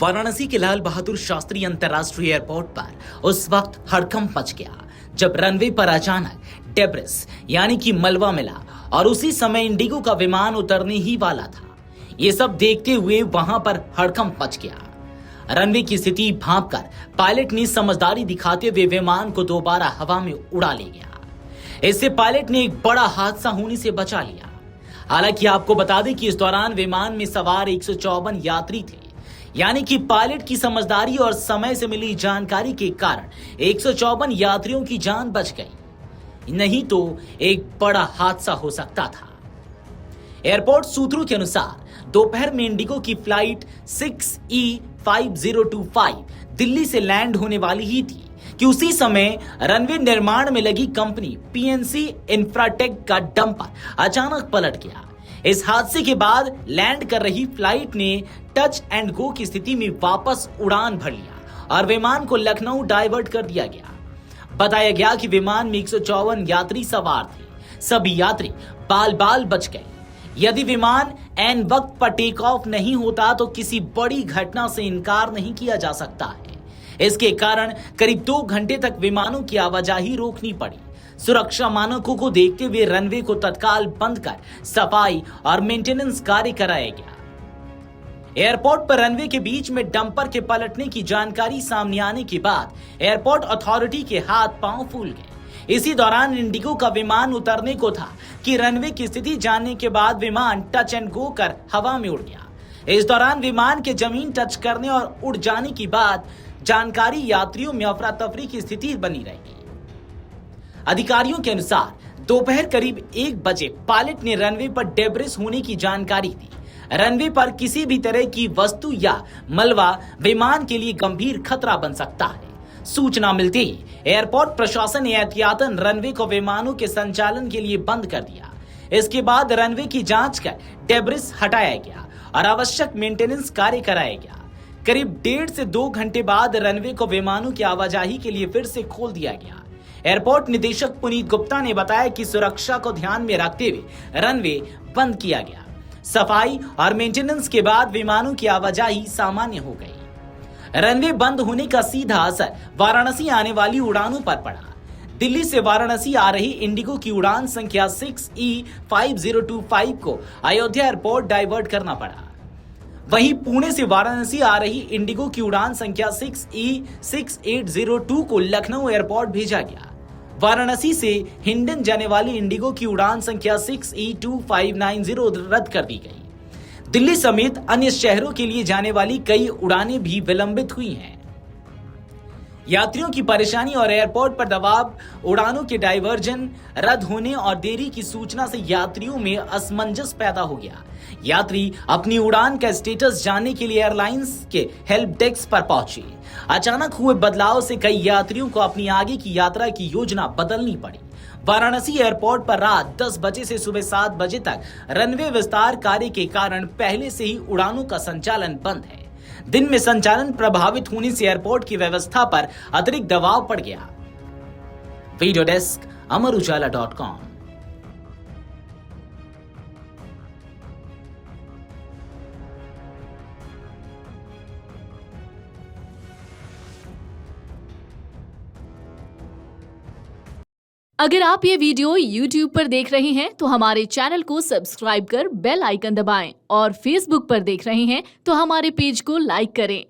वाराणसी के लाल बहादुर शास्त्री अंतर्राष्ट्रीय एयरपोर्ट पर उस वक्त हड़कंप मच गया जब रनवे पर अचानक डेब्रिस यानी कि मलबा मिला और उसी समय इंडिगो का विमान उतरने ही वाला था। ये सब देखते हुए वहां पर हड़कंप मच गया। रनवे की स्थिति भांपकर पायलट ने समझदारी दिखाते हुए विमान को दोबारा हवा में उड़ा ले गया। इससे पायलट ने एक बड़ा हादसा होने से बचा लिया। हालांकि आपको बता दें कि इस दौरान विमान में सवार 154 यात्री थे, यानी कि पायलट की समझदारी और समय से मिली जानकारी के कारण 154 यात्रियों की जान बच गई, नहीं तो एक बड़ा हादसा हो सकता था। एयरपोर्ट सूत्रों के अनुसार दोपहर में इंडिगो की फ्लाइट 6E5025 दिल्ली से लैंड होने वाली ही थी कि उसी समय रनवे निर्माण में लगी कंपनी पीएनसी इंफ्राटेक का डंपर अचानक पलट गया। इस हादसे के बाद लैंड कर रही फ्लाइट ने टच एंड गो की स्थिति में वापस उड़ान भर लिया और विमान को लखनऊ डाइवर्ट कर दिया गया। बताया गया कि विमान में 154 यात्री सवार थे। सभी यात्री बाल बाल बच गए। यदि विमान एन वक्त पर टेक ऑफ नहीं होता तो किसी बड़ी घटना से इनकार नहीं किया जा सकता है। इसके कारण करीब 2 घंटे तक विमानों की आवाजाही रोकनी पड़ी। सुरक्षा मानकों को देखते हुए रनवे को तत्काल बंद कर सफाई और मेंटेनेंस कार्य कराया गया। एयरपोर्ट पर रनवे के बीच में डंपर के पलटने की जानकारी सामने आने के बाद एयरपोर्ट अथॉरिटी के हाथ पांव फूल गए। इसी दौरान इंडिगो का विमान उतरने को था कि रनवे की स्थिति जानने के बाद विमान टच एंड गो कर हवा में उड़ गया। इस दौरान विमान के जमीन टच करने और उड़ जाने की बाद जानकारी यात्रियों में अफरा तफरी की स्थिति बनी रही। अधिकारियों के अनुसार दोपहर करीब 1 बजे पायलट ने रनवे पर डेब्रिस होने की जानकारी दी। रनवे पर किसी भी तरह की वस्तु या मलबा विमान के लिए गंभीर खतरा बन सकता है। सूचना मिलते ही एयरपोर्ट प्रशासन ने एहतियातन रनवे को विमानों के संचालन के लिए बंद कर दिया। इसके बाद रनवे की जांच कर डेब्रिस हटाया गया और आवश्यक मेंटेनेंस कार्य कराया गया। करीब 1.5 से 2 घंटे बाद रनवे को विमानों की आवाजाही के लिए फिर से खोल दिया गया। एयरपोर्ट निदेशक पुनीत गुप्ता ने बताया कि सुरक्षा को ध्यान में रखते हुए रनवे बंद किया गया। सफाई और मेंटेनेंस के बाद विमानों की आवाजाही सामान्य हो गई। रनवे बंद होने का सीधा असर वाराणसी आने वाली उड़ानों पर पड़ा। दिल्ली से वाराणसी आ रही इंडिगो की उड़ान संख्या 6E5025 को अयोध्या एयरपोर्ट डाइवर्ट करना पड़ा। वहीं पुणे से वाराणसी आ रही इंडिगो की उड़ान संख्या 6E6802 को लखनऊ एयरपोर्ट भेजा गया। वाराणसी से हिंडन जाने वाली इंडिगो की उड़ान संख्या 6E2590 रद्द कर दी गई। दिल्ली समेत अन्य शहरों के लिए जाने वाली कई उड़ानें भी विलंबित हुई हैं। यात्रियों की परेशानी और एयरपोर्ट पर दबाव, उड़ानों के डायवर्जन रद्द होने और देरी की सूचना से यात्रियों में असमंजस पैदा हो गया। यात्री अपनी उड़ान का स्टेटस जानने के लिए एयरलाइंस के हेल्प डेस्क पर पहुंचे। अचानक हुए बदलाव से कई यात्रियों को अपनी आगे की यात्रा की योजना बदलनी पड़ी। वाराणसी एयरपोर्ट पर रात 10 बजे से सुबह 7 बजे तक रनवे विस्तार कार्य के कारण पहले से ही उड़ानों का संचालन बंद है। दिन में संचालन प्रभावित होने से एयरपोर्ट की व्यवस्था पर अतिरिक्त दबाव पड़ गया। वीडियो डेस्क अमरउजाला.com। अगर आप ये वीडियो YouTube पर देख रहे हैं तो हमारे चैनल को सब्सक्राइब कर बेल आइकन दबाएं और Facebook पर देख रहे हैं तो हमारे पेज को लाइक करें।